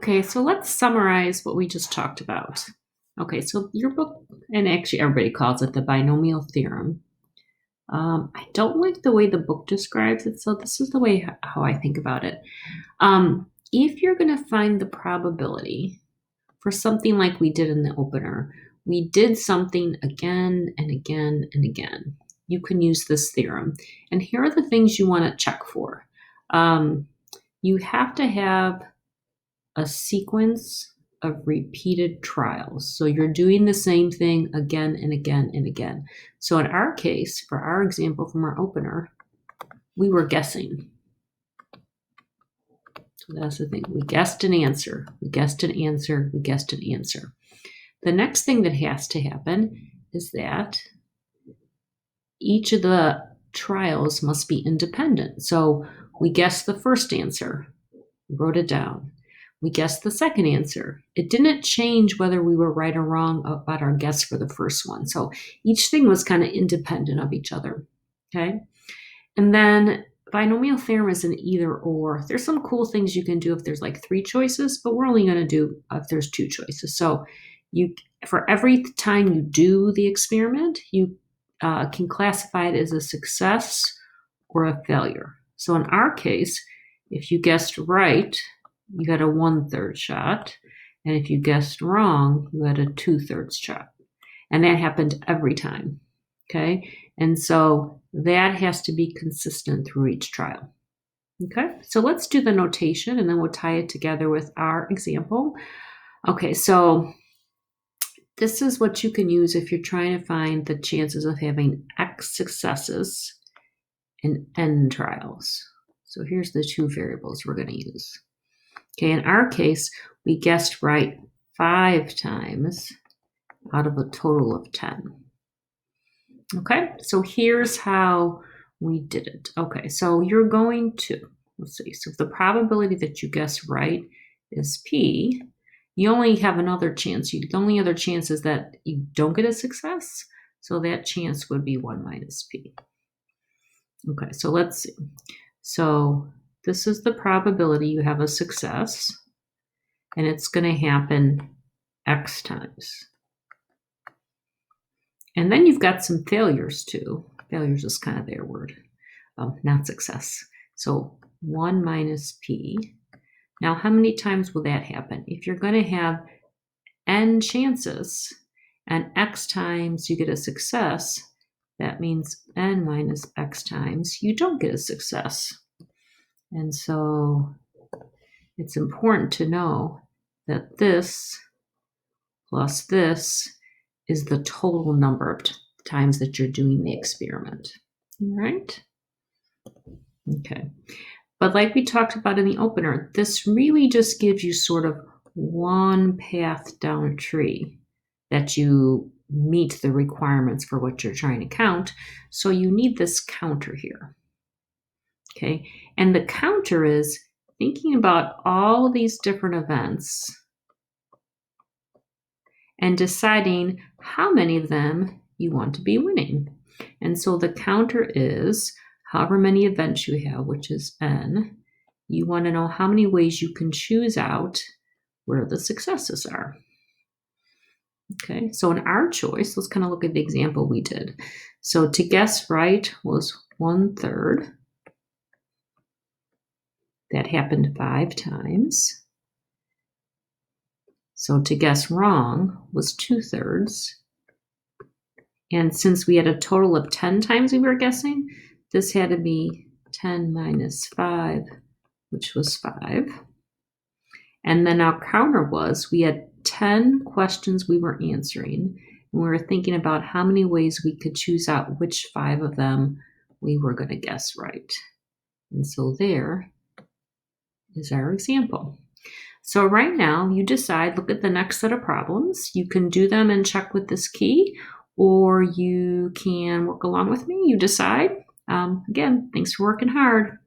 Okay, so let's summarize what we just talked about. Okay, so your book, and actually everybody calls it the binomial theorem. I don't like the way the book describes it, so this is the way how I think about it. If you're going to find the probability for something like we did in the opener, we did something again and again and again. You can use this theorem. And here are the things you want to check for. You have to have a sequence of repeated trials. So you're doing the same thing again and again and again. So in our case, for our example from our opener, we were guessing. So that's the thing. We guessed an answer. We guessed an answer. We guessed an answer. The next thing that has to happen is that each of the trials must be independent. So we guessed the first answer. We wrote it down. We guessed the second answer. It didn't change whether we were right or wrong about our guess for the first one. So each thing was kind of independent of each other. Okay. And then binomial theorem is an either or. There's some cool things you can do if there's like 3 choices, but we're only going to do if there's 2 choices. So for every time you do the experiment, you can classify it as a success or a failure. So in our case, if you guessed right, you had a 1/3 shot. And if you guessed wrong, you had a 2/3 shot. And that happened every time. Okay. And so that has to be consistent through each trial. Okay. So let's do the notation and then we'll tie it together with our example. Okay. So this is what you can use if you're trying to find the chances of having X successes and N trials. So here's the 2 variables we're going to use. Okay, in our case, we guessed right 5 times out of a total of 10. Okay, so here's how we did it. Okay, so you're going to, let's see, so if the probability that you guess right is P, you only have another chance. The only other chance is that you don't get a success. So that chance would be 1 minus P. Okay, so let's see. So this is the probability you have a success, and it's going to happen X times. And then you've got some failures too. Failures is kind of their word, not success. So 1 minus P. Now, how many times will that happen? If you're going to have N chances and X times you get a success, that means N minus X times you don't get a success. And so it's important to know that this plus this is the total number of times that you're doing the experiment. All right? Okay. But like we talked about in the opener, this really just gives you sort of one path down a tree that you meet the requirements for what you're trying to count. So you need this counter here. Okay. And the counter is thinking about all these different events and deciding how many of them you want to be winning. And so the counter is however many events you have, which is N. You want to know how many ways you can choose out where the successes are. Okay, so in our choice, let's kind of look at the example we did. So to guess right was 1/3. That happened 5 times. So to guess wrong was 2/3. And since we had a total of 10 times we were guessing, this had to be 10 minus 5, which was 5. And then our counter was we had 10 questions we were answering, and we were thinking about how many ways we could choose out which 5 of them we were going to guess right. And so there is our example. So right now you decide, look at the next set of problems. You can do them and check with this key, or you can work along with me. You decide. Again, thanks for working hard.